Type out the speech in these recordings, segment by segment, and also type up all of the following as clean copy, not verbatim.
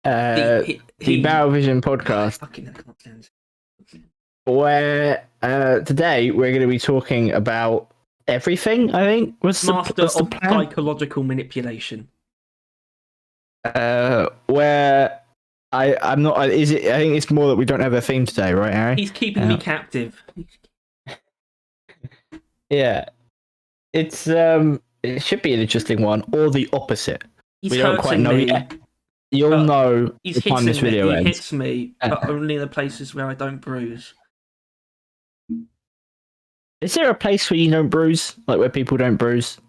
The Battle Vision podcast, Fucking I can't stand. where today we're going to be talking about everything. I think what's Master the of plan? psychological manipulation. Where I'm not. Is it? I think it's more that we don't have a theme today, right, Harry? He's keeping me captive. Yeah, it's it should be an interesting one, or the opposite. He's We don't hurting quite know me. yet. You'll know He's the time hitting this video me. He ends. hits me, but only in the places where I don't bruise. Is there a place where you don't bruise, like where people don't bruise?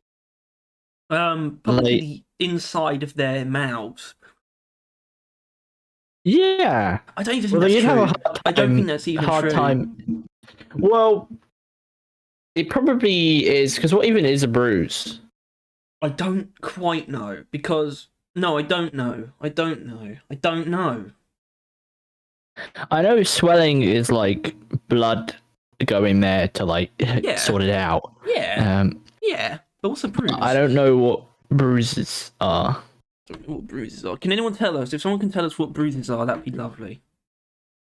Probably the inside of their mouths. Yeah. I don't even think that's true. I don't think that's even hard true. time. Well, it probably is, because what even is a bruise? I don't quite know, because... No, I don't know. I don't know. I know swelling is like blood going there to like sort it out. Yeah. Yeah. But what's a bruise? I don't know what bruises are. I don't know what bruises are. Can anyone tell us? If someone can tell us what bruises are, that'd be lovely.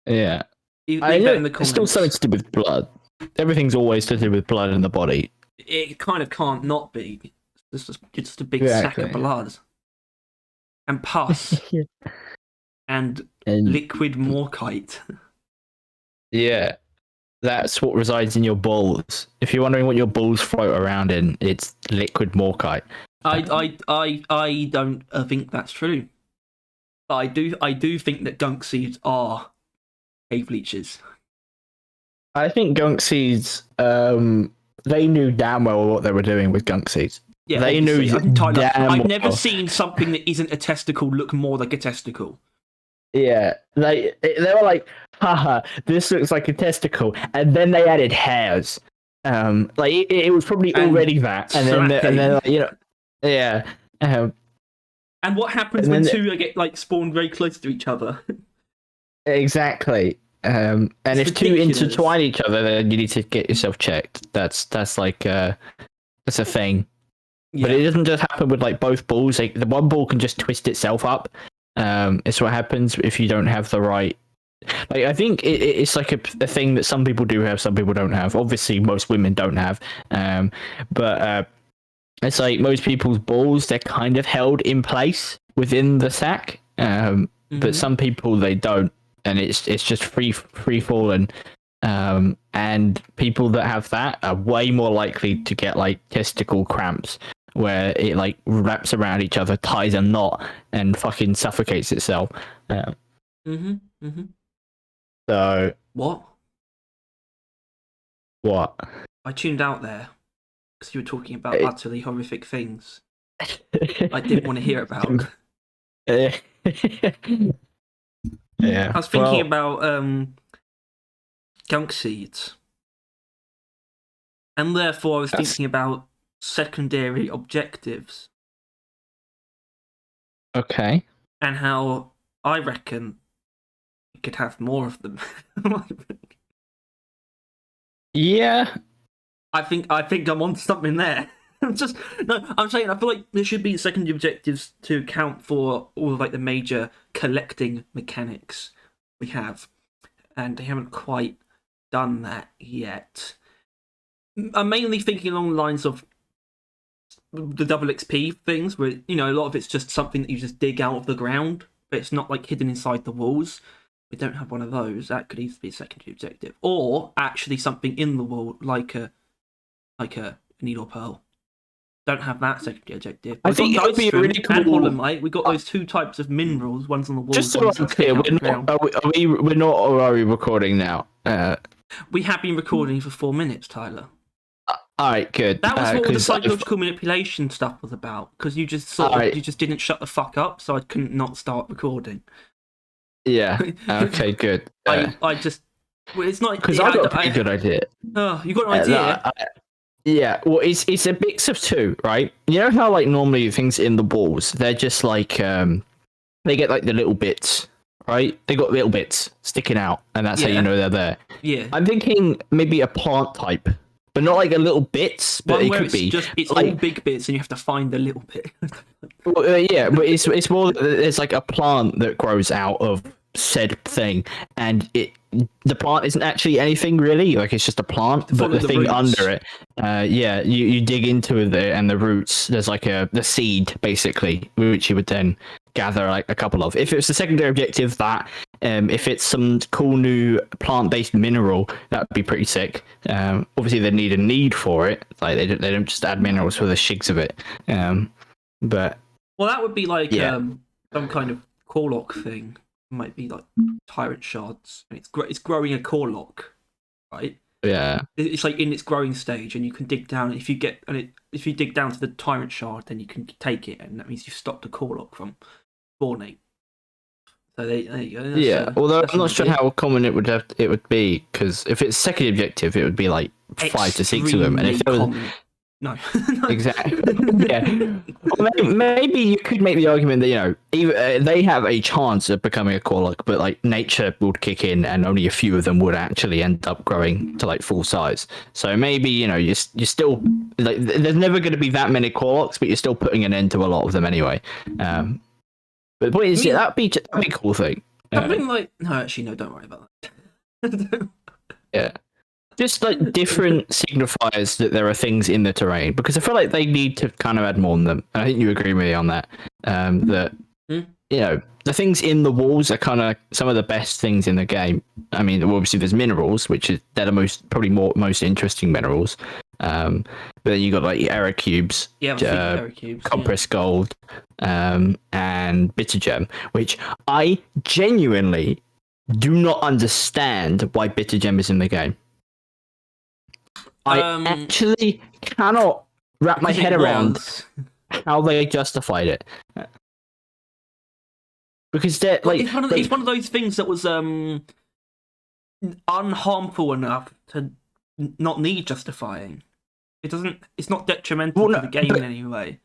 Yeah. Leave that in the comments. It's still something to do with blood. Everything's always to do with blood in the body. It kind of can't not be. It's just a big sack of blood. And pus. and liquid morkite. Yeah. That's what resides in your balls. If you're wondering what your balls float around in, it's liquid morkite. I don't think that's true. But I do think that gunk seeds are cave leeches. I think gunk seeds, they knew damn well what they were doing with gunk seeds. Yeah, they knew Tyler, damn I've never well. seen something that isn't a testicle look more like a testicle. Yeah, they were like, haha, this looks like a testicle, and then they added hairs. Like it was probably already that, and then like, you know, yeah. And what happens when two get like spawned very close to each other? Exactly. And if ridiculous. Two intertwine each other, then you need to get yourself checked. That's like that's a thing. Yeah. But it doesn't just happen with like both balls. Like the one ball can just twist itself up. It's what happens if you don't have the right. Like I think it's like a thing that some people do have, some people don't have. Obviously, most women don't have. But it's like most people's balls, they're kind of held in place within the sack. But some people they don't, and it's just free falling. And people that have that are way more likely to get like testicle cramps, where it like wraps around each other, ties a knot, and fucking suffocates itself. So what? I tuned out there because you were talking about utterly horrific things I didn't want to hear about. Yeah. I was thinking about gunk seeds, and therefore I was thinking about secondary objectives. Okay. And how I reckon we could have more of them. Yeah. I think I'm on something there. I'm saying I feel like there should be secondary objectives to account for all of like the major collecting mechanics we have. And they haven't quite done that yet. I'm mainly thinking along the lines of the double XP things, where a lot of it's just something that you just dig out of the ground, but it's not like hidden inside the walls. We don't have one of those. That could easily be a secondary objective, or actually something in the wall, like a needle pearl. Don't have that secondary objective. I think it would be really cool. And holomite. We got those two types of minerals. One's on the wall. Just so I'm clear, are we recording now? We have been recording for 4 minutes, Tyler. All right, good. That was what the psychological manipulation stuff was about, because you just you just didn't shut the fuck up, so I couldn't not start recording. Yeah. Okay, good. It's not because I got a pretty good idea. Oh, you got an idea? Yeah. Well, it's a mix of two, right? You know how like normally things in the walls, they're just like they get like the little bits, right? They got little bits sticking out, and that's how you know they're there. Yeah. I'm thinking maybe a plant type but not like a little bits. But One it where could be it's like, all big bits, and you have to find the little bit. well, yeah, but it's more. It's like a plant that grows out of said thing, and the plant isn't actually anything really. Like it's just a plant, but Follow the the thing roots. under it, yeah, you dig into it and the roots. There's like the seed basically, which you would then gather like a couple of. If it's the secondary objective, that if it's some cool new plant-based mineral, that would be pretty sick. Obviously, they need a need for it. Like they don't just add minerals for the shigs of it. But Well, that would be like Yeah. some kind of core lock thing. It might be like tyrant shards, and it's growing a core lock, right? yeah, It's like in its growing stage, and you can dig down. If you dig down to the tyrant shard, then you can take it, and that means you've stopped the core lock from spawning. So there you go. yeah. Although that's I'm an not sure idea. how common it would be, because if it's second objective, it would be like 5 to 6 of them, and if Extremely there was common. No. exactly, yeah. Well, maybe you could make the argument that even they have a chance of becoming a Corlock, but like nature would kick in, and only a few of them would actually end up growing to like full size. So maybe you're still like there's never going to be that many Corlocks, but you're still putting an end to a lot of them anyway. But the point is, that'd be a cool thing. Something like no, actually, no. Don't worry about that. Yeah. Just like different signifiers that there are things in the terrain, because I feel like they need to kind of add more on them. And I think you agree with me on that. That the things in the walls are kind of some of the best things in the game. I mean, obviously there's minerals, they're the most interesting minerals. But then you got like error cubes, Error cubes, compressed gold, and bitter gem, which I genuinely do not understand why bitter gem is in the game. I actually cannot wrap my head around how they justified it. Because they're like it's one of those things that was unharmful enough to not need justifying. It's not detrimental to the game in any way.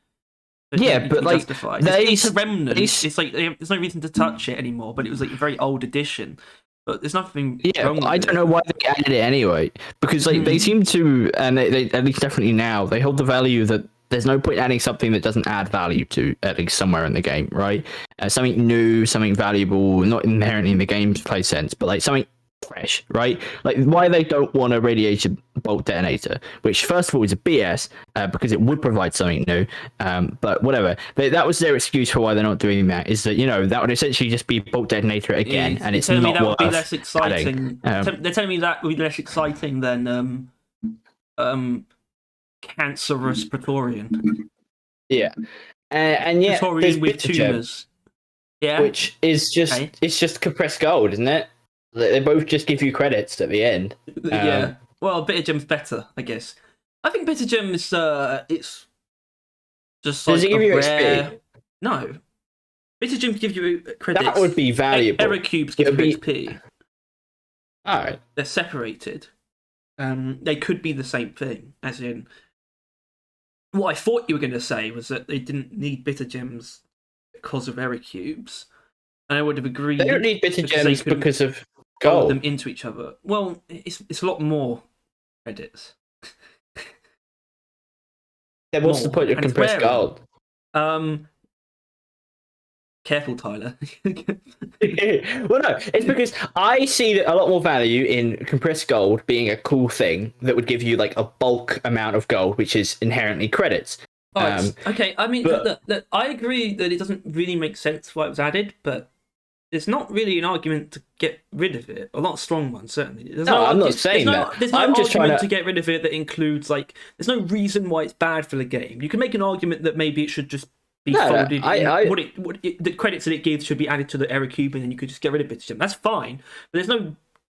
But like justified. It's a remnant. It's like there's no reason to touch it anymore. But it was like a very old edition. But there's nothing wrong with I don't know why they added it anyway. Because like they seem to, and they at least definitely now, they hold the value that there's no point adding something that doesn't add value to at least somewhere in the game, right? Something new, something valuable, not inherently in the gameplay sense, but like something fresh, right? Like why they don't want a radiation bolt detonator, which first of all is a BS because it would provide something new, but whatever. That was their excuse for why they're not doing that, is that that would essentially just be bolt detonator again, and it's not that worth would be less exciting. adding. They're telling me that would be less exciting than cancerous Praetorian. Yeah, and yeah, Praetorian with tumors. Yeah, which is just it's just compressed gold, isn't it? They both just give you credits at the end. Yeah. Well, Bitter Gem's better, I guess. I think Bitter Gem is it's just like does it give you rare... XP? No. Bitter Gems give you credits. That would be valuable. Error cubes give you XP. Alright. They're separated. They could be the same thing, as in what I thought you were going to say was that they didn't need Bitter Gems because of error cubes. And I would have agreed. They don't need Bitter Gems because of gold. Them into each other. Well, it's a lot more credits. Yeah, what's the point of compressed gold? Careful, Tyler. Well, no, it's because I see a lot more value in compressed gold being a cool thing that would give you like a bulk amount of gold, which is inherently credits. Okay, I mean, look, I agree that it doesn't really make sense why it was added, but it's not really an argument to get rid of it. A lot of strong ones, certainly. I'm not saying that. There's no argument to get rid of it that includes, like, there's no reason why it's bad for the game. You can make an argument that maybe it should just be folded. The credits that it gives should be added to the error cube, and then you could just get rid of it. That's fine, but there's no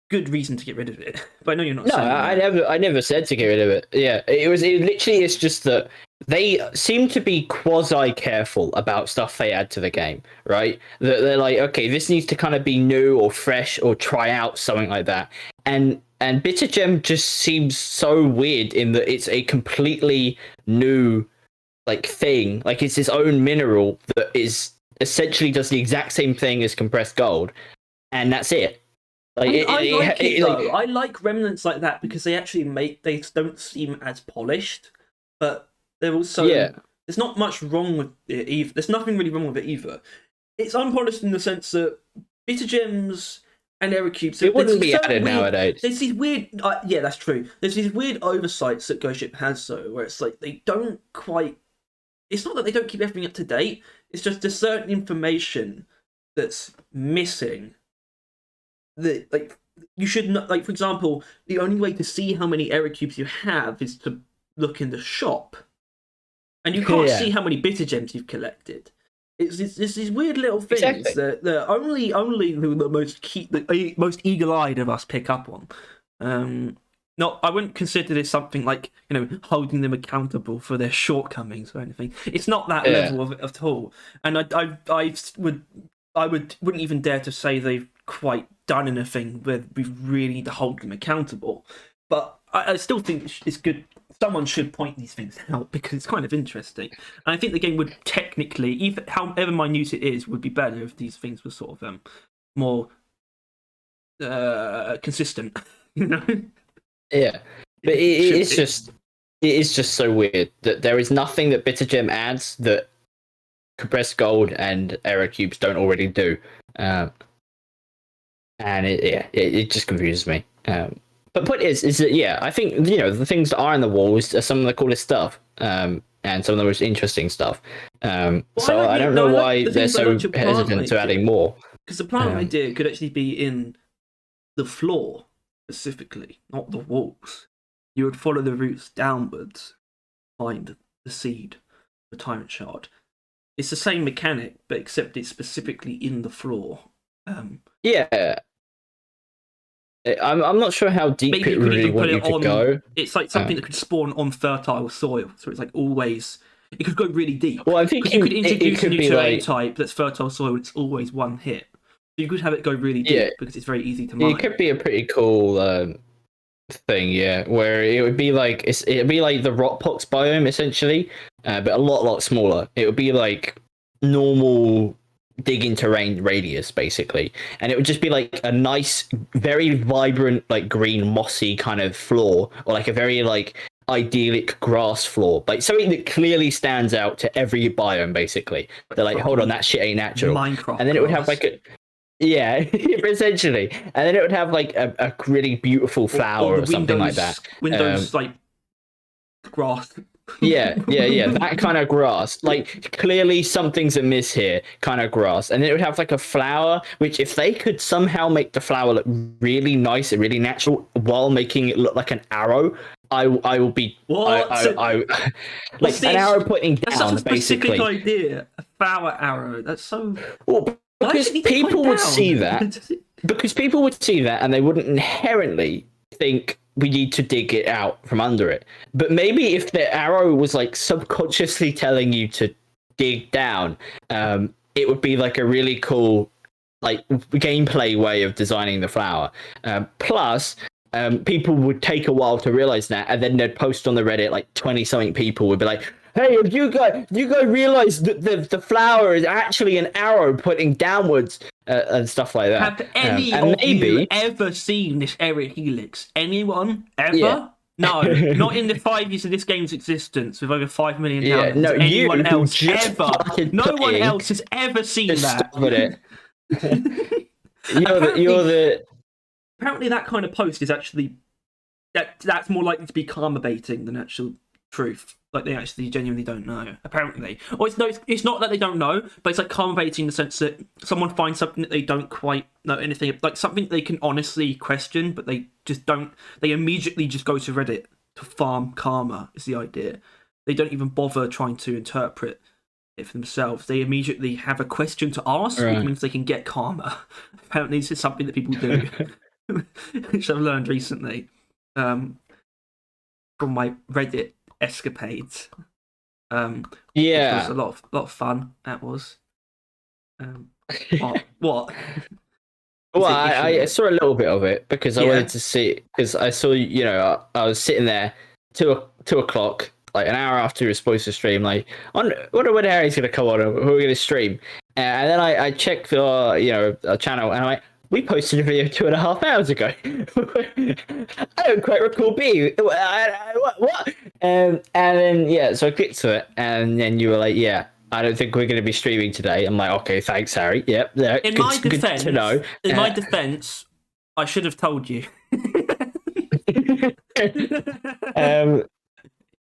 good reason to get rid of it. But I know you're not saying that. I never said to get rid of it. Yeah, it literally is just that they seem to be quasi careful about stuff they add to the game, right? They're like, okay, this needs to kind of be new or fresh or try out something like that. And Bitter Gem just seems so weird in that it's a completely new like thing. Like it's its own mineral that is essentially does the exact same thing as compressed gold, and that's it. Like, I like it though. like, I like remnants like that because they don't seem as polished, but they're also yeah, there's not much wrong with it either. There's nothing really wrong with it either. It's unpolished in the sense that bitter gems and error cubes. it wouldn't be added nowadays. There's these weird. Yeah, that's true. There's these weird oversights that Ghost Ship has though, where it's like they don't quite. It's not that they don't keep everything up to date. It's just there's certain information that's missing. That like you should not like. For example, the only way to see how many error cubes you have is to look in the shop, and you can't see how many bitter gems you've collected. It's these weird little things that only the most eagle-eyed of us pick up on. Not, I wouldn't consider this something like holding them accountable for their shortcomings or anything. It's not that level of it at all. And I wouldn't even dare to say they've quite done anything where we really need to hold them accountable. But I still think it's good. Someone should point these things out because it's kind of interesting. And I think the game would technically, even however minute it is, would be better if these things were sort of more consistent. Yeah, but it is just so weird that there is nothing that Bitter Gem adds that compressed gold and error cubes don't already do, and it just confuses me. But point is that I think the things that are in the walls are some of the coolest stuff, and some of the most interesting stuff. So I don't know why they're so hesitant to adding more. Because the plant idea could actually be in the floor specifically, not the walls. You would follow the roots downwards, find the seed, the tyrant shard. It's the same mechanic, but except it's specifically in the floor. Yeah. I'm not sure how deep maybe it really want you to go. It's like something that could spawn on fertile soil, so it's like always. It could go really deep. Well, I think you could introduce a new terrain like, type that's fertile soil. It's always one hit. So you could have it go really deep because it's very easy to mine. It could be a pretty cool thing, where it would be like it'd be like the rock pox biome essentially, but a lot smaller. It would be like normal digging terrain radius basically, and it would just be like a nice, very vibrant, like green mossy kind of floor, or like a very like idyllic grass floor, like something that clearly stands out to every biome basically. They're like, hold on, that shit ain't natural. Minecraft and then it would have like a essentially, and then it would have like a really beautiful flower or something like that. Windows like grass. That kind of grass. Like clearly something's amiss here, kind of grass. And then it would have like a flower, which if they could somehow make the flower look really nice and really natural while making it look like an arrow, I will be what? Like an arrow pointing down. That's such a specific basically. Idea. A flower arrow. That's so. Well, because people would see that. Because people would see that, and they wouldn't inherently think we need to dig it out from under it. But maybe if the arrow was like subconsciously telling you to dig down, it would be like a really cool like gameplay way of designing the flower. Plus, people would take a while to realize that, and then they'd post on the Reddit, like 20 something people would be like, hey, if you guys realize that the flower is actually an arrow pointing downwards, and stuff like that. Have any of you ever seen this error helix? Anyone ever? Yeah. No, not in the 5 years of this game's existence with over 5 million downloads. No, anyone else ever? No one else has ever seen that. Stop it. Apparently, that kind of post is actually that's more likely to be karma baiting than actual truth. Like they actually genuinely don't know. Apparently, or it's not that they don't know, but it's like karma baiting in the sense that someone finds something that they don't quite know anything, like something they can honestly question, but they just don't. They immediately just go to Reddit to farm karma. Is the idea? They don't even bother trying to interpret it for themselves. They immediately have a question to ask, which means they can get karma. Apparently, this is something that people do, which I've learned recently from my Reddit escapades. Which was a lot of fun. That was. What? Well, I saw a little bit of it because I wanted to see, because I saw, I was sitting there 2 o'clock, like an hour after we were supposed to stream, like, I wonder when Harry's going to come on, who are we going to stream? And then I checked our channel, and I'm like, we posted a video 2.5 hours ago. I don't quite recall being what. And then yeah, so I clicked to it, and then you were like, yeah. I don't think we're going to be streaming today. I'm like, okay, thanks, Harry. Yep. In my defense, to know. In my defense, I should have told you. In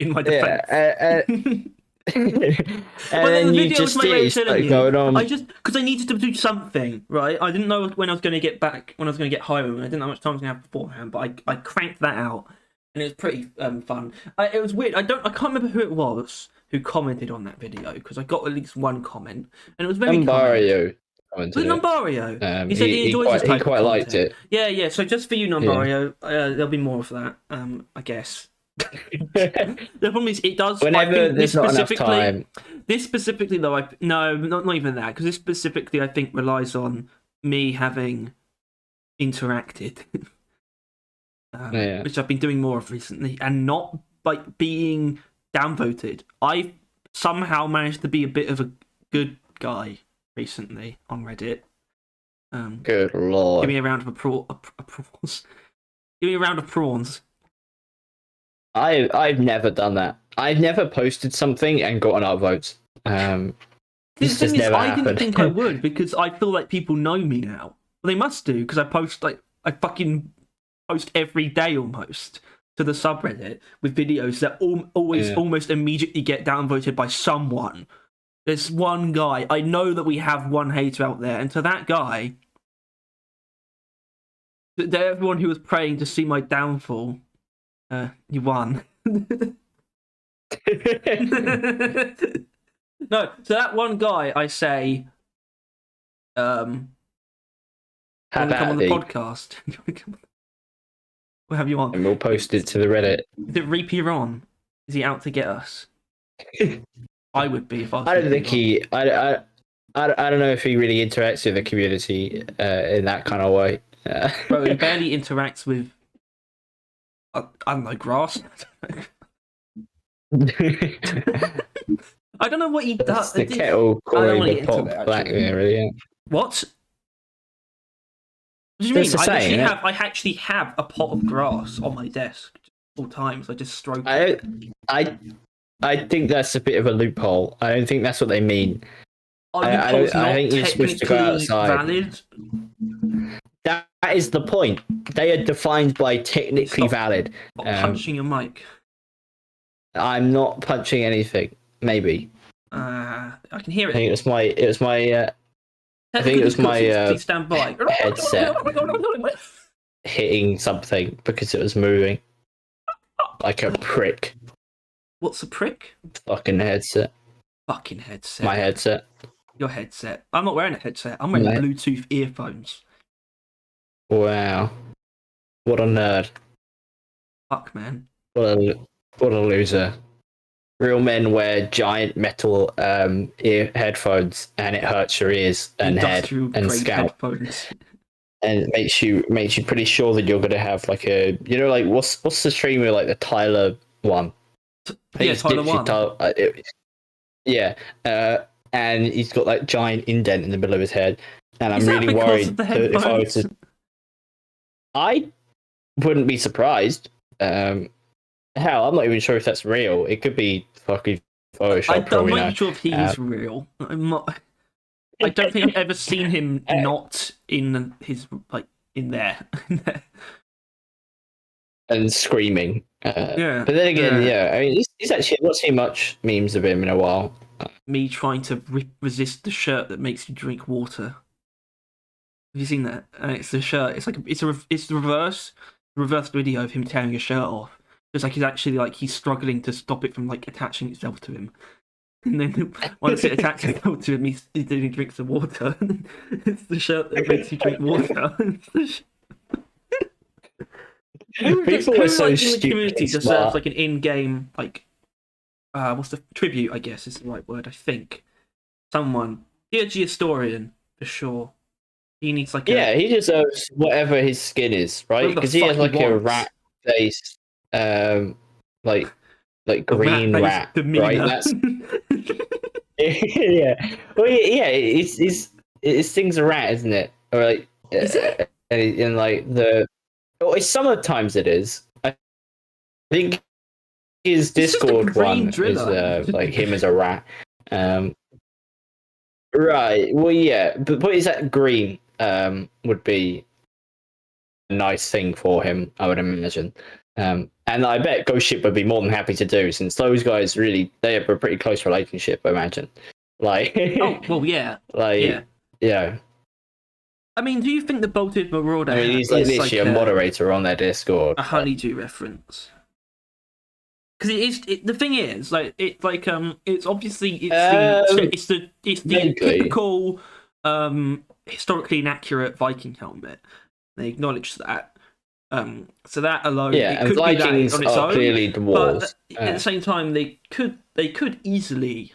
my defense. And then you just did going on. I just because I needed to do something, right? I didn't know when I was going to get back, when I was going to get home. I didn't know how much time I was going to have beforehand, but I cranked that out, and it was pretty fun. It was weird. I can't remember who it was who commented on that video, because I got at least one comment, and it was very Numbario. Was it Numbario? He said he enjoys he quite liked it. Yeah. So just for you, Numbario, there'll be more of that. I guess. The problem is, it does. Whenever there's not enough time. This specifically, though, not even that, because this specifically, I think, relies on me having interacted, which I've been doing more of recently, and not like being downvoted. I somehow managed to be a bit of a good guy recently on Reddit. Good lord! Give me a round of applause. Give me a round of prawns. I've never done that. I've never posted something and gotten upvotes. This just never happened. I didn't think I would, because I feel like people know me now. Well, they must do, because I fucking post every day almost to the subreddit with videos that almost immediately get downvoted by someone. There's one guy. I know that we have one hater out there, and to that guy, to everyone who was praying to see my downfall, you won. No, so that one guy, I say, come on the podcast. We'll have you on. And we'll post it to the Reddit. Is it Reaper on? Is he out to get us? I would be if I was. I don't think he. I don't know if he really interacts with the community in that kind of way. Bro, he barely interacts with. I don't know, grass. I don't know what he does. The kettle calling the pot black there, yeah. What? What do you mean? I actually have a pot of grass on my desk all times. I just stroke it. I think that's a bit of a loophole. I don't think that's what they mean. I think you're supposed to go outside. Valid? That is the point. They are defined by technically valid. Stop punching your mic. I'm not punching anything. Maybe. I can hear it. I think it was my stand by. Headset hitting something because it was moving like a prick. What's a prick? Fucking headset. Fucking headset. My headset. Your headset. I'm not wearing a headset. I'm wearing Bluetooth earphones. Wow. What a nerd. Fuck, man. What a loser. Real men wear giant metal ear headphones, and it hurts your ears and head and scalp, headphones. And it makes you pretty sure that you're gonna have like a like what's the streamer like the Tyler one? Tyler one. And he's got that giant indent in the middle of his head, and I'm really worried that if I was to, I wouldn't be surprised. Hell, I'm not even sure if that's real. It could be fucking Photoshop. I'm not sure if he's real. I'm not. I don't think I've ever seen him not in his in there. And screaming. But then again, I mean, he's actually not seen much memes of him in a while. Me trying to resist the shirt that makes you drink water. Have you seen that? And it's the shirt. It's like it's the reverse video of him tearing his shirt off. It's like he's struggling to stop it from attaching itself to him. And then once it attaches itself to him, he drinks the water. It's the shirt that makes you drink water. People are so stupid. In the community deserves an in-game what's the tribute? I guess is the right word. I think someone, dear Geostorian, for sure. He needs he deserves whatever his skin is, right? Because he has a rat face, like green rat, right? That's yeah. Well, yeah. His thing's a rat, isn't it? Or Is it? in like the. Well, sometimes it is. I think his It's just a Discord green one is driller. like him as a rat. Um, right. Well, yeah, but what is that green? Would be a nice thing for him, I would imagine. And I bet Ghost Ship would be more than happy to do, since those guys really they have a pretty close relationship, I imagine. Like, Oh well, yeah, like, yeah. I mean, do you think the Bolted Marauder I mean, he's like is literally like a moderator on their Discord. a honeydew reference? Because it is. The thing is, like, it's obviously it's the vaguely. typical, historically inaccurate Viking helmet. They acknowledge that. So that alone, Yeah, it and could Vikings be that on its are own. clearly dwarves. But at the same time, they could easily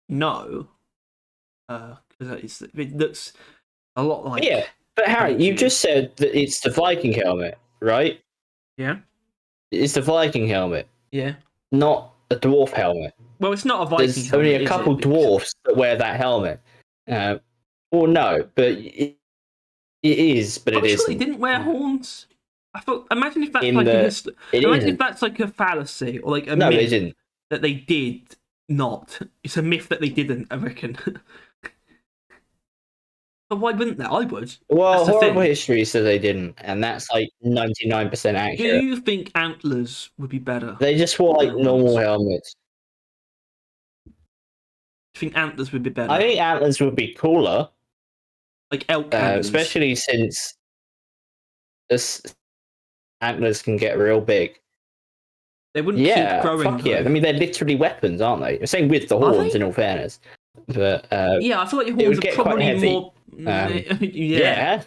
know, because it looks a lot like. Yeah, but Harry, you honeydew. just said that it's the Viking helmet, right? Yeah. It's the Viking helmet, Yeah. not a dwarf helmet. Well, it's not a Viking There's helmet, only a couple is it? dwarfs that wear that helmet. Well, no, but it is, but it I'm sure isn't. they didn't wear horns. I thought. Imagine if that's In like the, it imagine isn't. if that's like a fallacy or like a No, they myth didn't. that they did not. It's a myth that they didn't. I reckon. But why wouldn't they? I would. Well, That's the horrible thing. history says they didn't, and that's like 99% Do accurate. you think antlers would be better? They just wore like than normal horns? helmets. Do you think antlers would be better? I think antlers would be cooler, Like elk antlers. especially since this antlers can get real big. They wouldn't keep growing. Fuck yeah. I mean, they're literally weapons, aren't they? Same with the Are horns, they? in all fairness. But Yeah, I feel like your it horns would are get quite probably heavy. more. Yeah.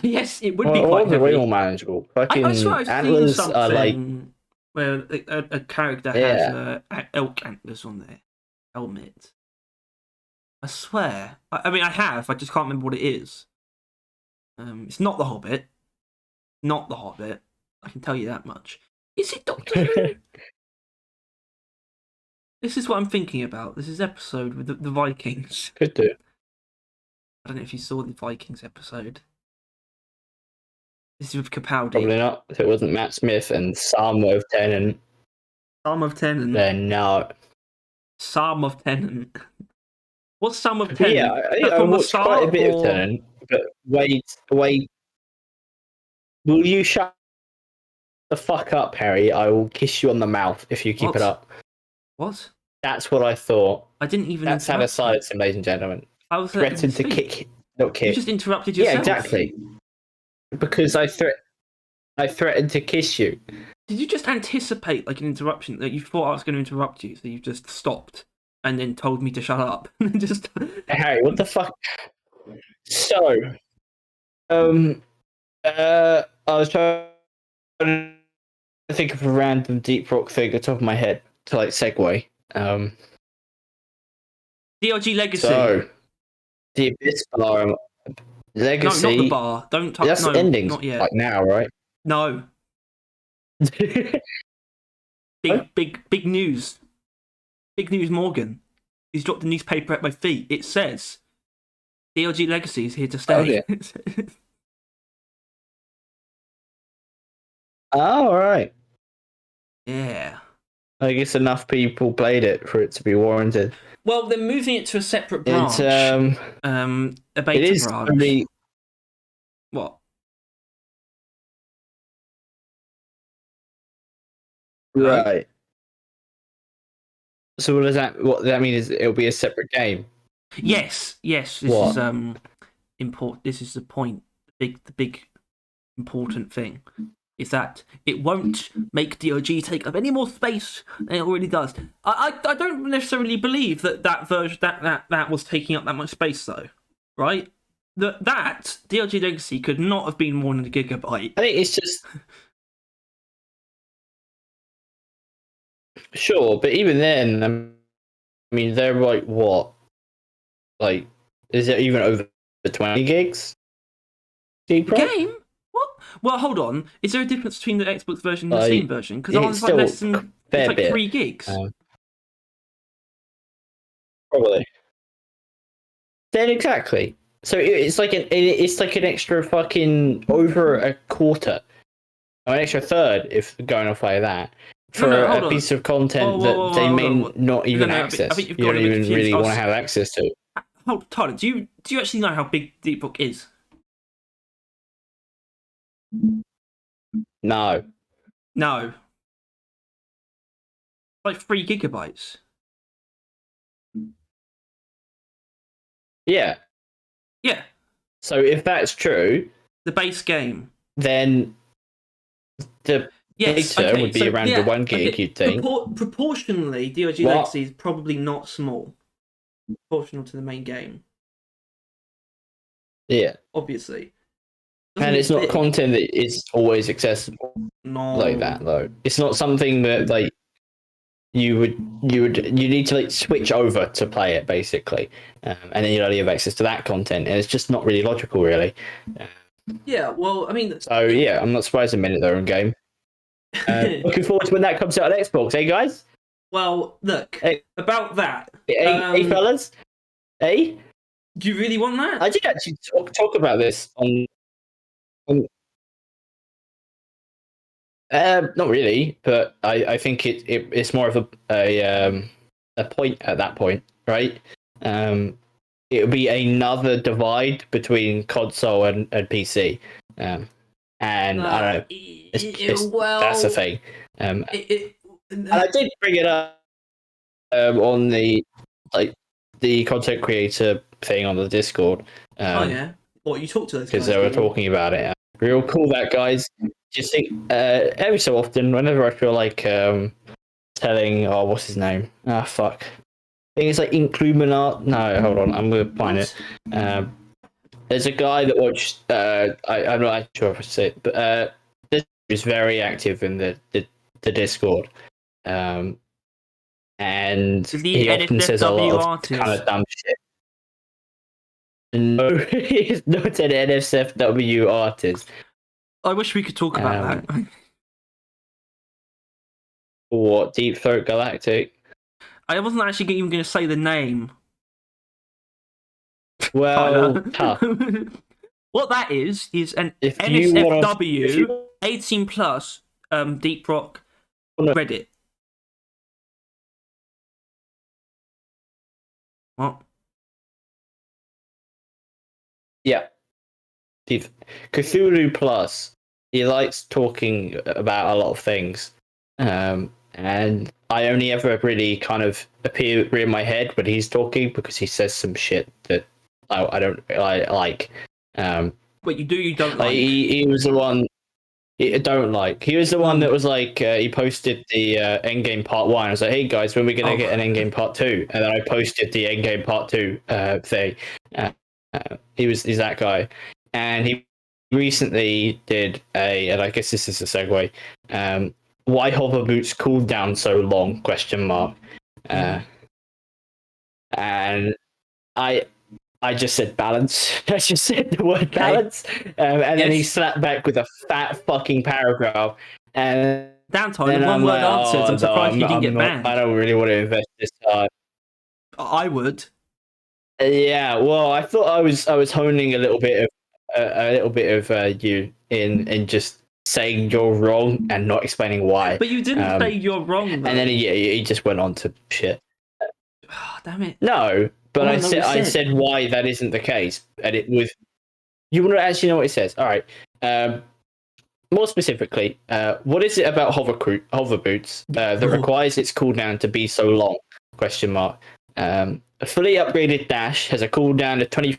Yes, it would be Well, quite horns are way heavy. more manageable. I Fucking swear I've seen antlers are like, something where a character yeah. has elk antlers on their helmet. I swear. I mean, I have. I just can't remember what it is. It's not the Hobbit. Not the Hobbit. I can tell you that much. Is it Doctor Who? This is what I'm thinking about. This is episode with the Vikings. Could do. I don't know if you saw the Vikings episode. This is with Capaldi. Probably not. If it wasn't Matt Smith and Psalm of Tennant. Psalm of Tennant. Then no. Psalm of Tennant. What's Psalm of Tennant? Yeah, I watched quite a bit of Tennant. But wait. Will you shut the fuck up, Harry? I will kiss you on the mouth if you keep it up. What? That's what I thought. I didn't even. That's how to silence him, ladies and gentlemen. I was threatened to kick, not kick. You just interrupted yourself. Yeah, exactly. Because I threatened to kiss you. Did you just anticipate like an interruption that you thought I was going to interrupt you, so you just stopped and then told me to shut up? Just Harry, what the fuck? So, I was trying to think of a random deep rock thing at the top of my head to like segue. DLG Legacy. So, the Abyss Bar Legacy. No, not the bar. Don't touch. That's no, ending. not yet. Like now, right? No. Big news. Big news, Morgan. He's dropped a newspaper at my feet. It says, DLG Legacy is here to stay. Oh, yeah. Oh, all right. Yeah. I guess enough people played it for it to be warranted. Well, they're moving it to a separate branch. It's, a beta it is branch. only... What? Right. So what does that mean? Is it'll be a separate game? Yes. This What? is important. This is the point. The big important thing is that it won't make DOG take up any more space than it already does. I don't necessarily believe that version that was taking up that much space though, right? That DOG Legacy could not have been more than a gigabyte. I think it's just sure, but even then, I mean, they're like what? Like, is it even over 20 gigs? Deep rock? Game? What? Well, hold on. Is there a difference between the Xbox version and the Like, Steam version? Because it's ours is like still less than fair like bit. 3 gigs. Probably. Then exactly. So it's like an extra fucking over a quarter, or an extra third if going off like that for hold a on. piece of content Whoa, that they hold may on. not even No, I access. think you've You got don't a bit even confused. really want to have access to. Hold, Tyler, do you actually know how big Deep Rock is? No. No, like 3 GB. Yeah. Yeah, So if that's true, the base game. then the Yes. data Okay. would be So around the yeah. 1 gig, Okay. you'd think. Proportionally, DOG What? Legacy is probably not small, proportional to the main game. Yeah. Obviously, doesn't And mean it's it's not big. content that is always accessible like No. that, though. It's not something that like you need to like switch over to play it basically, and then you only have access to that content, and it's just not really logical, really. Yeah. Well, I mean, So yeah, I'm not surprised a minute their own game. Looking forward to when that comes out on Xbox. Hey guys, well, look hey, about that. hey fellas, hey. Do you really want that? I did actually talk about this on not really, but I think it's more of a point at that point, right? It would be another divide between console and PC, and I don't know. That's the thing. And I did bring it up on the like the content creator thing on the Discord. Oh yeah. What you talk to those Because guys? they were Do you? talking about it. Real cool, that guys. Just think, every so often, whenever I feel like telling, oh, what's his name? Ah, fuck. I think it's like Incluminat. No, hold on, I'm gonna find What? it. There's a guy that watched. I'm not actually sure if I say it, but this is very active in the Discord, and Is he he an often says a lot NSFW of kind artist? of dumb shit. No, he's not an NSFW artist. I wish we could talk about that. What, Deep Throat Galactic? I wasn't actually even going to say the name. Well, Tyler. tough. What that is an If you want to, NSFW 18 plus Deep Rock Reddit. What? yeah, Cthulhu Plus. He likes talking about a lot of things, and I only ever really kind of appear in my head when he's talking because he says some shit that I don't like. What you don't Like like? he was the one. I don't like. He was the one that was like he posted the Endgame Part 1. I was like, "Hey guys, when are we gonna get an Endgame Part 2?" And then I posted the Endgame Part 2 thing. He's that guy, and he recently did and I guess this is a segue. Why hover boots cooled down so long? Question mark. And I I just said balance. I just said the word balance, and then he slapped back with a fat fucking paragraph, and Damn, Tyler, then one I'm word like, answers. oh I'm no, surprised you didn't I'm get not. I banned. don't really want to invest this time. I would. Yeah, well, I thought I was honing a little bit of you in just saying you're wrong and not explaining why. But you didn't say you're wrong, though. And then he just went on to shit. Oh, damn it. No, but I know what I you said why that isn't the case, and it was. You want to actually know what it says? All right. More specifically, what is it about hover boots that requires its cooldown to be so long? Question mark. A fully upgraded dash has a cooldown of 25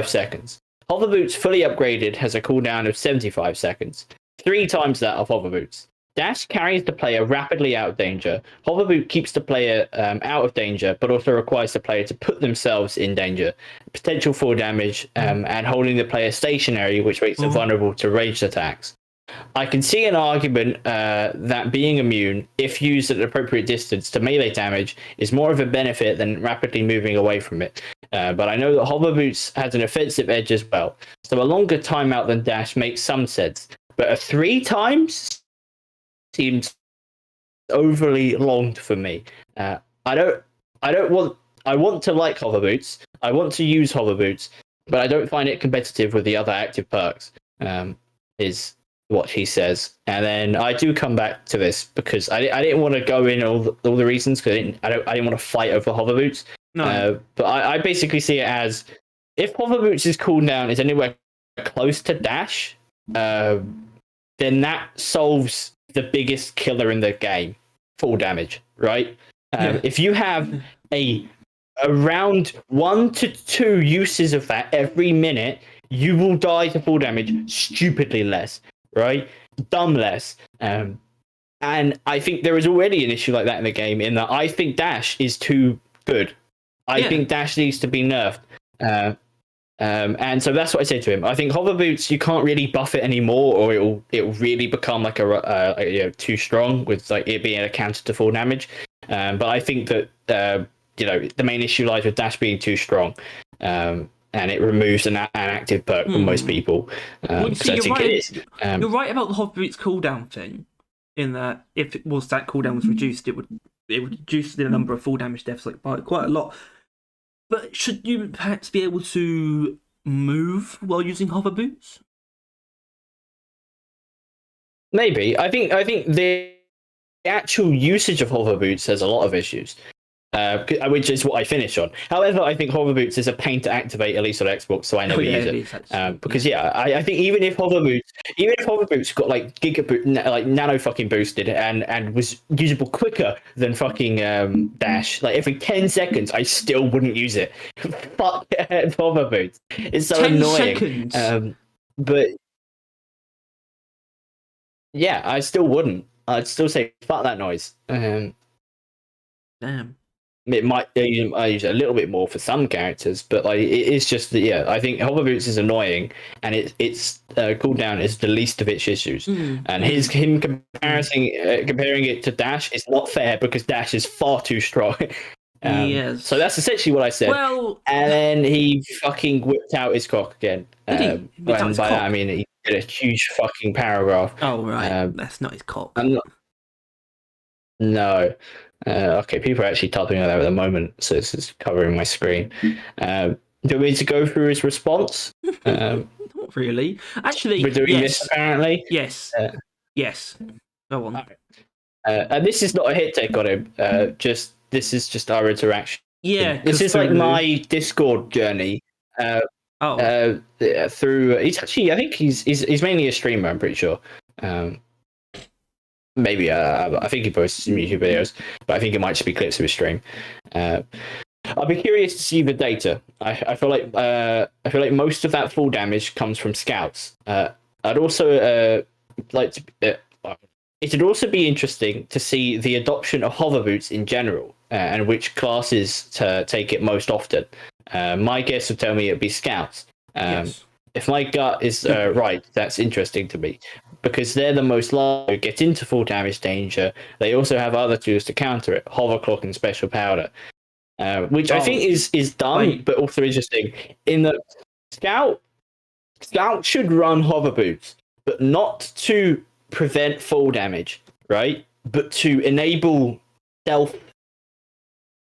seconds. Hover boots fully upgraded has a cooldown of 75 seconds, 3 times that of hover boots. Dash carries the player rapidly out of danger. Hover boot keeps the player out of danger, but also requires the player to put themselves in danger. Potential fall damage and holding the player stationary, which makes them vulnerable to ranged attacks. I can see an argument that being immune, if used at an appropriate distance to melee damage, is more of a benefit than rapidly moving away from it. But I know that Hover Boots has an offensive edge as well, so a longer timeout than Dash makes some sense. But a 3 times seems overly long for me. I don't want I want to like hover boots. I want to use hover boots, but I don't find it competitive with the other active perks. Is what he says, and then I do come back to this because I didn't want to go in all the reasons because I didn't want to fight over hover boots. No. But I basically see it as if hover boots' cooldown is anywhere close to dash, then that solves the biggest killer in the game, full damage, right? If you have around 1 to 2 uses of that every minute, you will die to full damage stupidly less, right? Dumb less. And I think there is already an issue like that in the game, in that I think dash is too good. I think dash needs to be nerfed. And so that's what I said to him. I think hover boots, you can't really buff it anymore, or it'll really become like too strong with like it being a counter to full damage. But I think that the main issue lies with dash being too strong, and it removes an active perk from most people. See, you're right. You're right about the hover boots cooldown thing, in that if that cooldown was reduced, it would reduce the number of full damage deaths by quite a lot. But should you perhaps be able to move while using hover boots? Maybe. I think the actual usage of hover boots has a lot of issues, which is what I finish on. However, I think hover boots is a pain to activate, at least on Xbox, so I never use it. Because I think even if hover boots got like like nano fucking boosted and was usable quicker than fucking dash, like every 10 seconds, I still wouldn't use it. Fuck hover boots. It's so 10 annoying. seconds. But yeah, I still wouldn't. I'd still say fuck that noise. Damn. It might I use it a little bit more for some characters, but like it's just that I think hover boots is annoying, and its cooldown is the least of its issues. And him comparing it to dash is not fair because dash is far too strong. Yes. So that's essentially what I said. Well, and then he fucking whipped out his cock again. Did he? And by that I mean he did a huge fucking paragraph. Oh right, that's not his cock. No. Okay, people are actually typing on that at the moment, so this is covering my screen. Do you want me to go through his response? Not really. Actually, we're doing this apparently. Yes. Yes. Go on. And this is not a hit take on him. This is just our interaction. Yeah. This is like my Discord journey. Through he's actually, I think he's mainly a streamer. I'm pretty sure. Maybe I think he posts some YouTube videos, but I think it might just be clips of his stream. I'll be curious to see the data. I feel like most of that full damage comes from scouts. I'd also like to. It'd also be interesting to see the adoption of hover boots in general, and which classes to take it most often. My guess would tell me it'd be scouts. Yes. If my gut is right, that's interesting to me, because they're the most likely to get into full damage danger. They also have other tools to counter it, hover clock and special powder, which I think is dumb, but also interesting. In that scout should run hover boots, but not to prevent full damage, right? But to enable stealth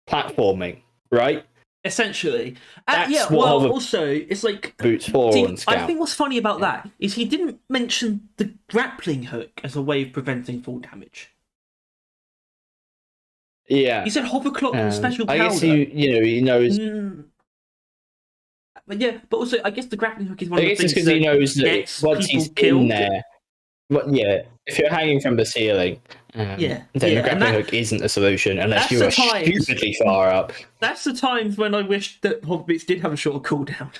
platforming, right? Essentially. That's what hover also, it's like boots for on Scout. I think what's funny about that is he didn't mention the grappling hook as a way of preventing full damage. Yeah. He said hover clock and special powder. I guess he knows. But yeah, but also I guess the grappling hook is one of the things because he knows that once he's killed. in there, if you're hanging from the ceiling, then the grappling hook isn't a solution unless you are stupidly far up. That's the times when I wish that hover boots did have a shorter cooldown.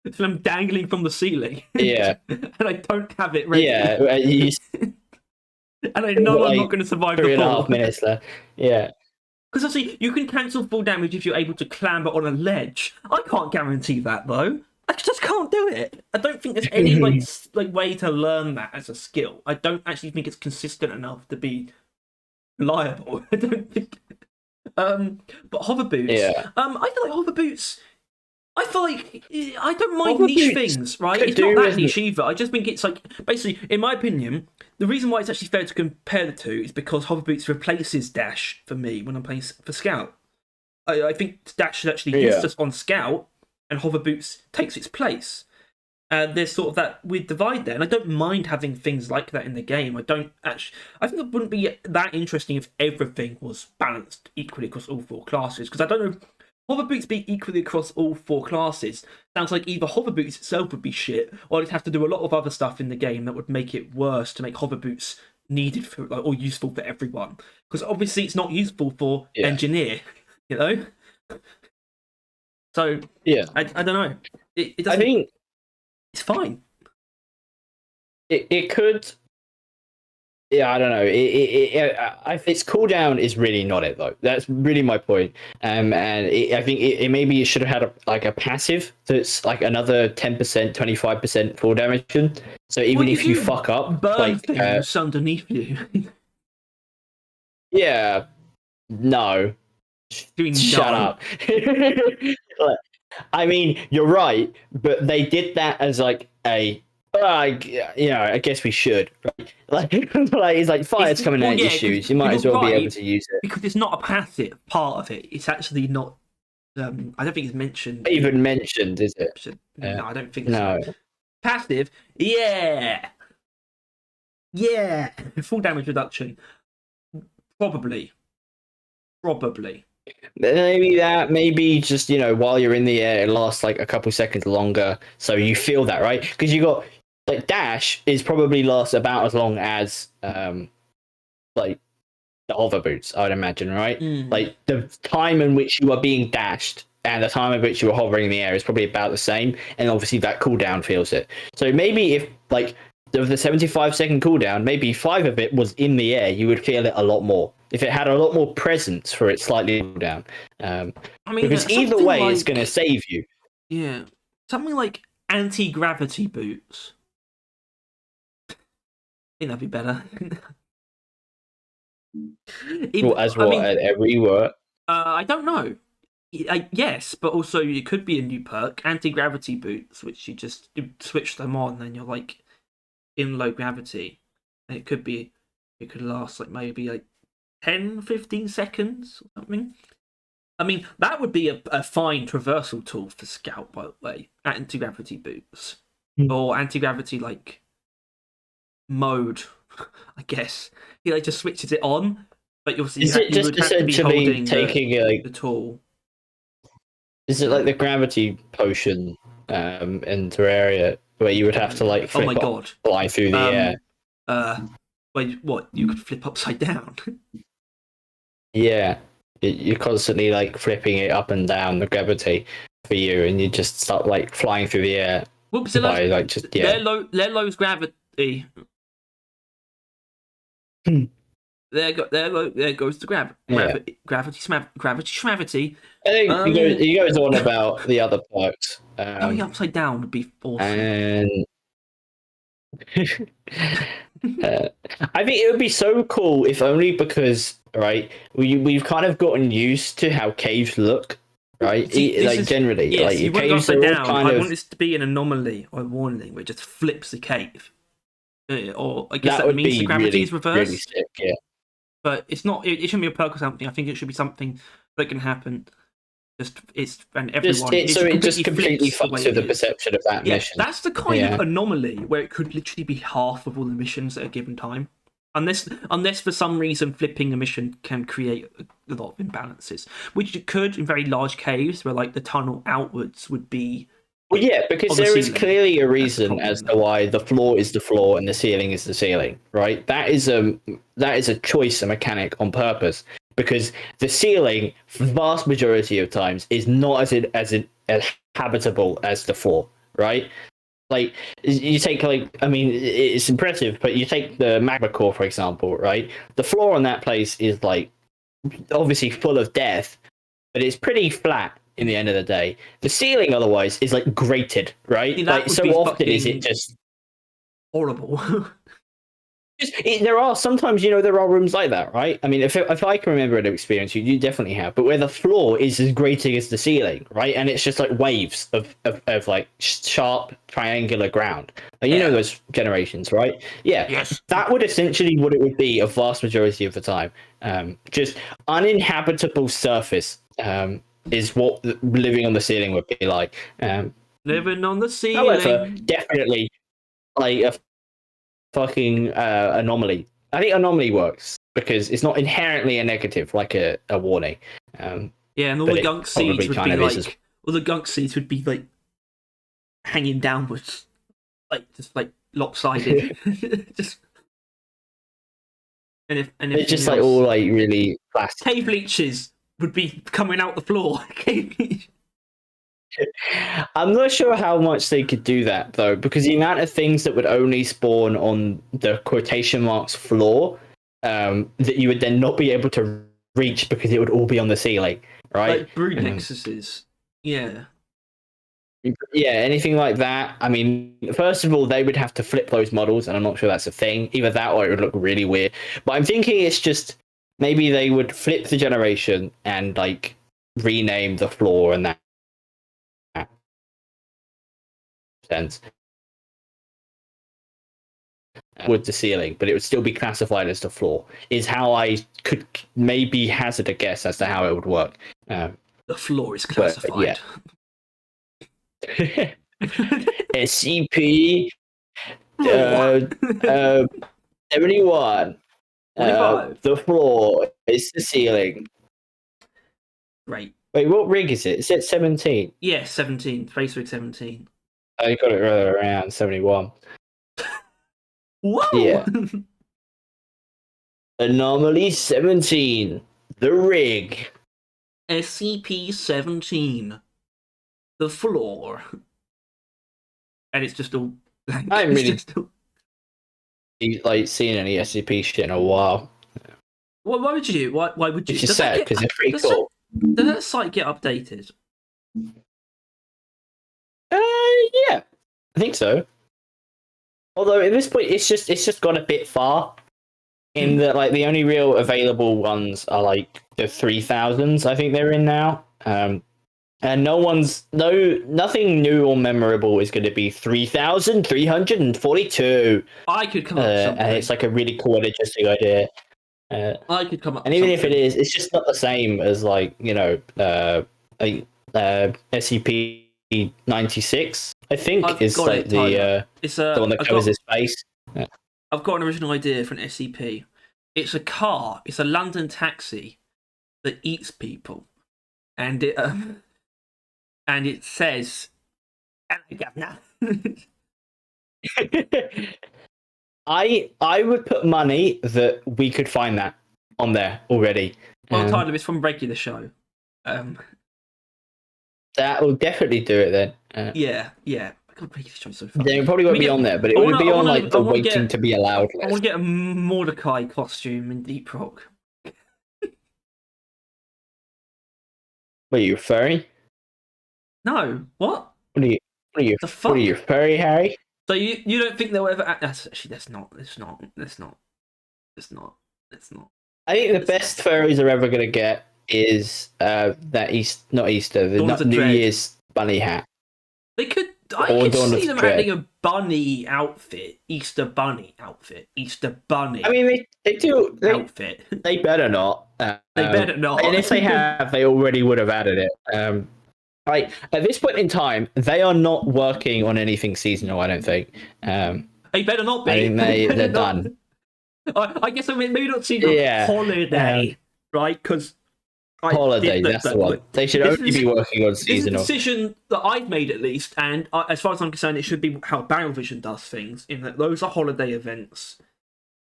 It's when I'm dangling from the ceiling. Yeah. And I don't have it ready. Yeah. And I know I'm not going to survive the fall. 3.5 minutes left. Yeah. Because obviously, you can cancel full damage if you're able to clamber on a ledge. I can't guarantee that, though. I just can't do it. I don't think there's any way to learn that as a skill. I don't actually think it's consistent enough to be reliable. I don't think. But hover boots. Yeah. I feel like hover boots. I feel like I don't mind niche things, right? It's not that niche either. I just think it's like basically, in my opinion, the reason why it's actually fair to compare the two is because hover boots replaces dash for me when I'm playing for Scout. I think Dash is actually useless on Scout, and Hover Boots takes its place. And there's sort of that weird divide there, and I don't mind having things like that in the game. I don't actually. I think it wouldn't be that interesting if everything was balanced equally across all four classes, because I don't know. Hover Boots being equally across all four classes sounds like either Hover Boots itself would be shit, or I'd have to do a lot of other stuff in the game that would make it worse to make Hover Boots needed for or useful for everyone. Because obviously it's not useful for Engineer, you know. So I don't know. It doesn't, I think it's fine. It could. Yeah, I don't know. Its cooldown is really not it though. That's really my point. And I think it maybe it should have had a passive that's like another 10%, 25% full damage. So even if you fuck up, burn like things underneath you. Yeah, no. Shut up. I mean, you're right, but they did that as like a. I guess we should. Right? Like it's like fire's coming out your shoes. You might as well be able to use it because it's not a passive part of it. It's actually not. I don't think it's mentioned. Even mentioned, is it? No, I don't think so. Passive, yeah. Full damage reduction, probably. Maybe just while you're in the air, it lasts like a couple seconds longer, so you feel that, right? Because you got like dash is probably lasts about as long as like the hover boots, I would imagine, right? Like the time in which you are being dashed and the time in which you are hovering in the air is probably about the same, and obviously that cooldown feels it. So maybe if like the 75-second cooldown, maybe 5 of it was in the air, you would feel it a lot more. If it had a lot more presence for it slightly cooldown. Because either way, it's going to save you. Yeah. Something like anti-gravity boots. I think that'd be better. A rework? I don't know. Yes, but also it could be a new perk, anti-gravity boots, which you just switch them on and you're like in low gravity. And it could last like maybe like 10, 15 seconds or something. I mean, that would be a fine traversal tool for Scout, by the way. Anti-gravity boots. Or anti-gravity, like, mode, I guess. He like just switches it on, but you would have to be holding the tool. Is it like the gravity potion in Terraria, where you would have to like flip fly through the air? Wait, what? You could flip upside down? Yeah, you're constantly like flipping it up and down the gravity for you, and you just start like flying through the air. Whoops! They're low's gravity. There goes the gravity. Gravity. I think he goes on about the other perks. Going upside down would be awesome. And I think it would be so cool if only because we've kind of gotten used to how caves look, right? Generally, yes, like you caves upside are down. I want this to be an anomaly or a warning where it just flips the cave, or I guess that means the gravity is reversed. Really sick, yeah. But it's not. It shouldn't be a perk or something. I think it should be something that can happen. It just completely fucks with the perception of that mission. That's the kind of anomaly where it could literally be half of all the missions at a given time, unless for some reason flipping a mission can create a lot of imbalances, which it could in very large caves where like the tunnel outwards would be. Well, yeah, because there is clearly a reason as to why the floor is the floor and the ceiling is the ceiling, right? That is a choice, a mechanic on purpose, because the ceiling, for the vast majority of times, is not as habitable as the floor, right? Like you take it's impressive, but you take the magma core for example, right? The floor on that place is like obviously full of death, but it's pretty flat. In the end of the day, the ceiling otherwise is like grated, right? Like so often is it just horrible. There are sometimes, there are rooms like that, right? I mean, if I can remember an experience, you definitely have, but where the floor is as grating as the ceiling, right? And it's just like waves of like sharp triangular ground. Like, you know those generations, right? Yeah. Yes. That would essentially what it would be a vast majority of the time. Just uninhabitable surface is what living on the ceiling would be like. Living on the However, ceiling. definitely like a fucking anomaly. I think anomaly works because it's not inherently a negative like a warning. Yeah, and all but the it gunk probably seeds would kind be of is as like, all the gunk seeds would be like hanging downwards, like just like lopsided, just and if It's anything just like else, all like really plastic. cave leeches would be coming out the floor. I'm not sure how much they could do that though, because the amount of things that would only spawn on the quotation marks floor, that you would then not be able to reach because it would all be on the ceiling, right? Like brood nexuses. Yeah. Yeah, anything like that. I mean, first of all, they would have to flip those models, and I'm not sure that's a thing. Either that or it would look really weird. But I'm thinking it's just maybe they would flip the generation and like rename the floor and that sense with the ceiling, but it would still be classified as the floor. Is how I could maybe hazard a guess as to how it would work. The floor is But classified. yeah. SCP Floor. 71. 45. The floor is the ceiling. Right. Wait, what rig is it? Is it 17? Yeah, 17. Facebook 17. I got it right around 71. Whoa! Yeah. Anomaly 17. The rig. SCP-17. The floor. And it's just all blank. I haven't really Just all... like seen any SCP shit in a while. Why would you? Why would you? Which is sad because it's pretty cool. Does that site get updated? Yeah, I think so. Although at this point, it's just gone a bit far. In that, like the only real available ones are like the 3000s. I think they're in now. And nothing new or memorable is going to be 3,342. I could come up with something. And it's like a really cool and interesting idea. I could come up. And with even something. if it is, it's just not the same as like SCP-96. I think is like the one that covers his face. Yeah. I've got an original idea for an SCP. It's a car. It's a London taxi that eats people, and it says, "Hello, Governor." I would put money that we could find that on there already. Well, Tyler, it's from regular show. That will definitely do it then. Yeah. God, regular show's so fun. Then it probably won't be on there, but it would be on like the waiting to be allowed list. I want to get a Mordecai costume in Deep Rock. What are you, furry? No, what? What are you? The fuck? What are you, furry, Harry? So you don't think they'll ever? Actually, that's not. I think the best furries are ever gonna get is not Easter, the New Year's bunny hat. They could. I could see them having a bunny outfit, Easter bunny outfit, Easter bunny. I mean, they do outfit. They better not. They better not. And if they have, they already would have added it. Like at this point in time, they are not working on anything seasonal. I don't think. They better not be. I think they're done. I guess I mean maybe not seasonal. Yeah. Holiday, right? Because holiday. That's the one. They should only be working on seasonal. This is a decision that I've made at least, and as far as I'm concerned, it should be how Barrel Vision does things. In that those are holiday events,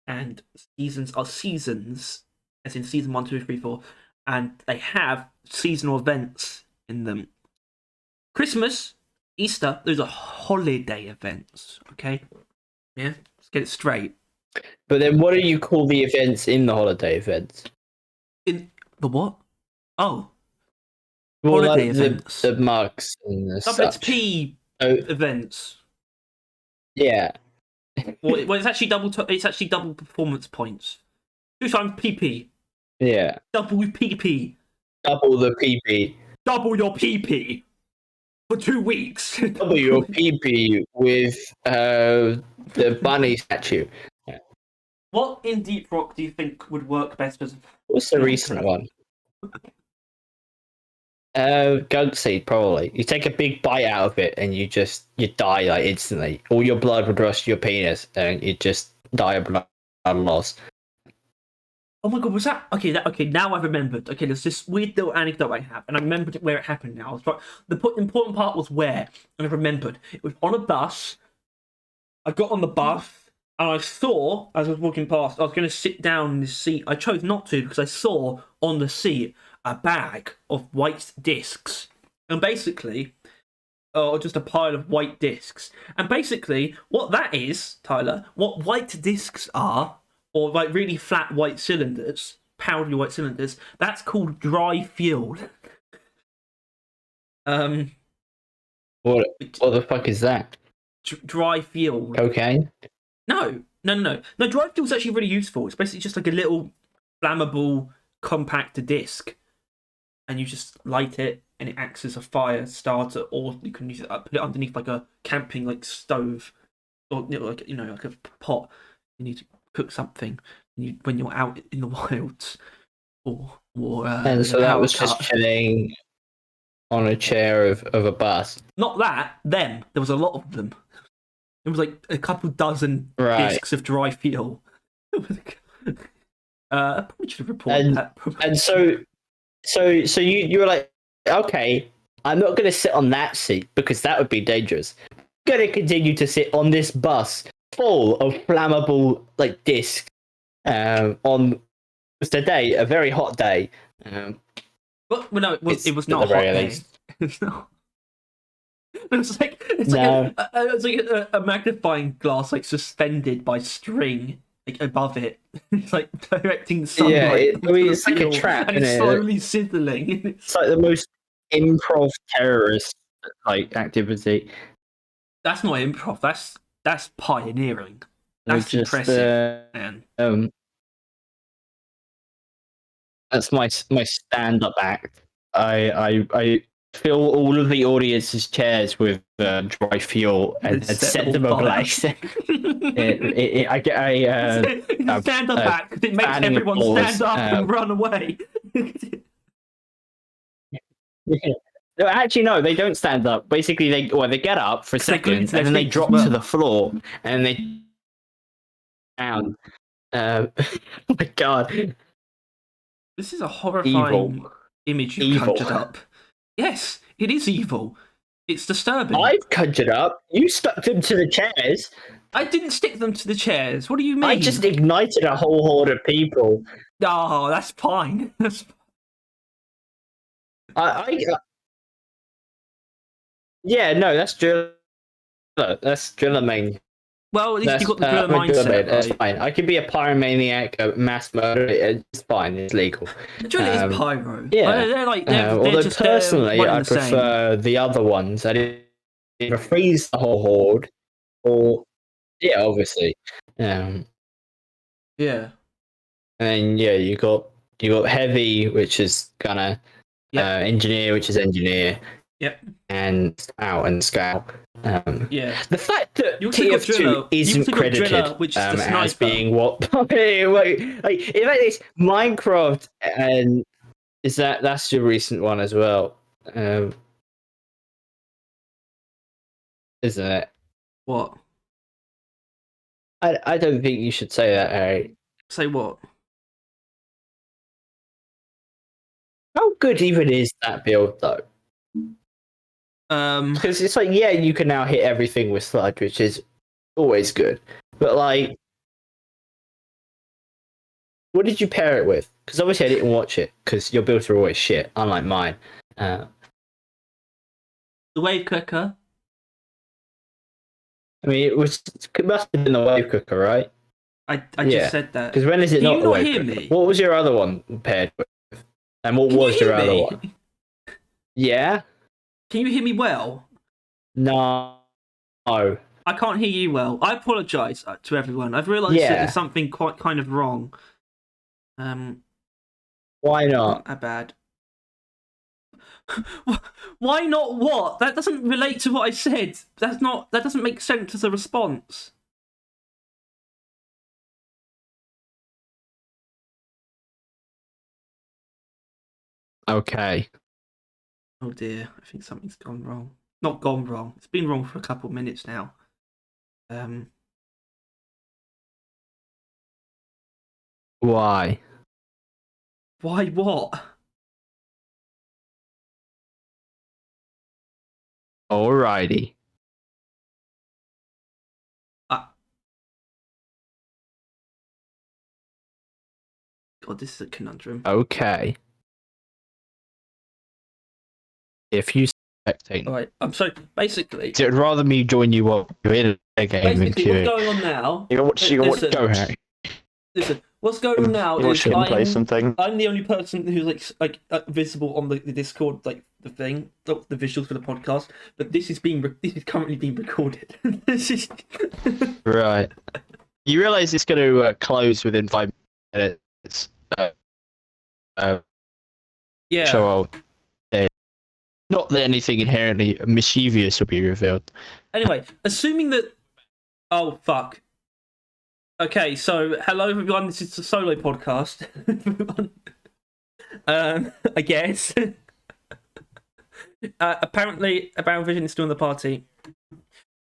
and seasons are seasons, as in season 1, 2, 3, 4, and they have seasonal events in them. Christmas, Easter, those are holiday events. Okay, yeah, let's get it straight. But then, what do you call the events in the holiday events? In the what? Oh, well, holiday like events. The mugs and the WXP events. Yeah. Well, it's actually double. It's actually double performance points. 2 times PP. Yeah. Double PP. Double the PP. Double your PP. For 2 weeks. Double your PP with the bunny statue. Yeah. What in Deep Rock do you think would work best as? What's the recent one? Goat seed, probably. You take a big bite out of it, and you die like instantly. All your blood would rush to your penis, and you just die of blood loss. Oh my god, was that okay? Okay, now I've remembered. Okay, there's this weird little anecdote I have, and I remembered where it happened now. I was the important part was where, and I remembered. It was on a bus. I got on the bus, and I saw, as I was walking past, I was going to sit down in this seat. I chose not to because I saw on the seat a bag of white discs. And basically, or just a pile of white discs. And basically, what that is, Tyler, what white discs are, or like really flat white cylinders, powdery white cylinders, that's called dry fuel. Um, What the fuck is that? Dry fuel. Cocaine? No. No, dry fuel is actually really useful. It's basically just like a little flammable, compact disc, and you just light it, and it acts as a fire starter, or you can use it, put it underneath like a camping like stove, or like like a pot. You need to cook something when you're out in the wilds, or And so in a that power was just cut. chilling on a chair of a bus. Not that them. There was a lot of them. It was like a couple dozen Right. discs of dry fuel. I probably should have reported that. And so you were like, okay, I'm not going to sit on that seat because that would be dangerous. I'm going to continue to sit on this bus full of flammable like discs on today, a very hot day. But no, it was not at the a hot very day. least. It's not. It's like No. like a magnifying glass like suspended by string like above it. It's like directing sunlight. I mean, it's onto the like a fuel, trap, and isn't it's it? slowly sizzling. It's like the most improv terrorist like activity. That's not improv. That's pioneering. Which That's just impressive, man. That's my stand-up act. I fill all of the audience's chairs with dry fuel and set them ablaze. I get a stand up act because it makes standing everyone applause, stand up and run away. No, actually, no, they don't stand up. Basically, they get up for a They glue second to their and then they seats as drop well. to the floor and they down. Oh my god, This is a horrifying evil. image you've conjured up. Yes, it is evil. It's disturbing. I've conjured up. You stuck them to the chairs. I didn't stick them to the chairs. What do you mean? I just ignited a whole horde of people. Oh, that's fine. Yeah, no, that's driller. That's driller main. Well, at least you got the driller mindset. That's Right? fine. I could be a pyromaniac, a mass murderer. It's fine. It's legal. The driller is pyro. Yeah. They're just personally, one I and the same. prefer the other ones. I either freeze the whole horde, or obviously. Yeah. And you got heavy, which is kind of engineer, which is engineer. Yep. And scale. Yeah. The fact that You also got TF2 driller- isn't you also got credited driller, which is the as sniper. being what like in fact it's Minecraft, and that's your recent one as well, isn't it? What? I don't think you should say that, Harry. Say what? How good even is that build though? Because it's like, yeah, you can now hit everything with sludge, which is always good. But like, what did you pair it with? Because obviously I didn't watch it, because your builds are always shit, unlike mine. The wave cooker. I mean, it must have been the wave cooker, right? I just said that. Because when is it Can not you the not wave hear cooker? me? What was your other one paired with? And what was your other one? Yeah? Can you hear me well? No. I can't hear you well. I apologise to everyone. I've realised that there's something quite kind of wrong. Why not? Not that bad. Why not what? That doesn't relate to what I said. That doesn't make sense as a response. Okay. Oh dear, I think something's gone wrong. Not gone wrong. It's been wrong for a couple of minutes now. Why? Why what? Alrighty. God, this is a conundrum. Okay. If you spectate, All right. So basically, so it'd rather me join you while you're in a game than basically, what's queuing. going on now? You can watch Listen, Go Harry. listen. What's going on now You watch is him play something. I'm the only person who's visible on the Discord, like the thing, the visuals for the podcast. But this is currently being recorded. This is Right. You realise it's going to close within 5 minutes. yeah. So not that anything inherently mischievous will be revealed. Anyway, assuming that. Oh fuck. Okay, so hello everyone. This is the solo podcast. I guess. Apparently, Abound Vision is still in the party.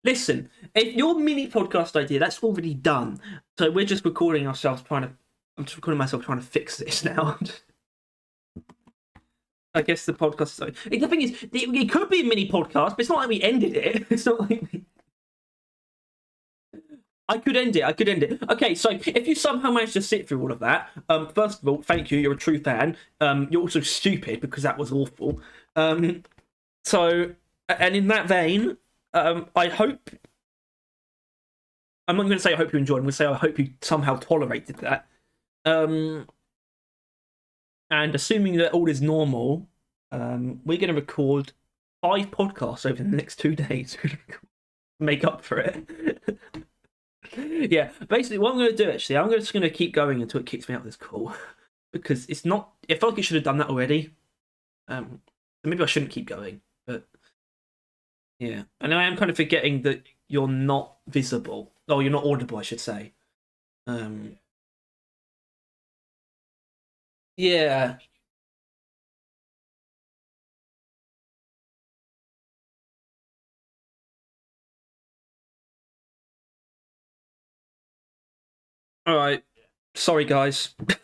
Listen, if your mini podcast idea, that's already done. So we're just recording ourselves I'm just recording myself trying to fix this now. I guess the podcast is. The thing is, it could be a mini podcast, but it's not like we ended it. It's not like I could end it. Okay, so if you somehow managed to sit through all of that, first of all, thank you. You're a true fan. You're also stupid because that was awful. So, and in that vein, I hope. I'm not going to say I hope you enjoyed. I'm going to say I hope you somehow tolerated that. And assuming that all is normal, we're going to record 5 podcasts over the next 2 days. Make up for it. Yeah, basically what I'm going to do, actually, I'm just going to keep going until it kicks me out of this call. Because it's not... I feel like it should have done that already. So maybe I shouldn't keep going. But, yeah. And I am kind of forgetting that you're not visible. Oh, you're not audible, I should say. Yeah. Alright. Sorry, guys.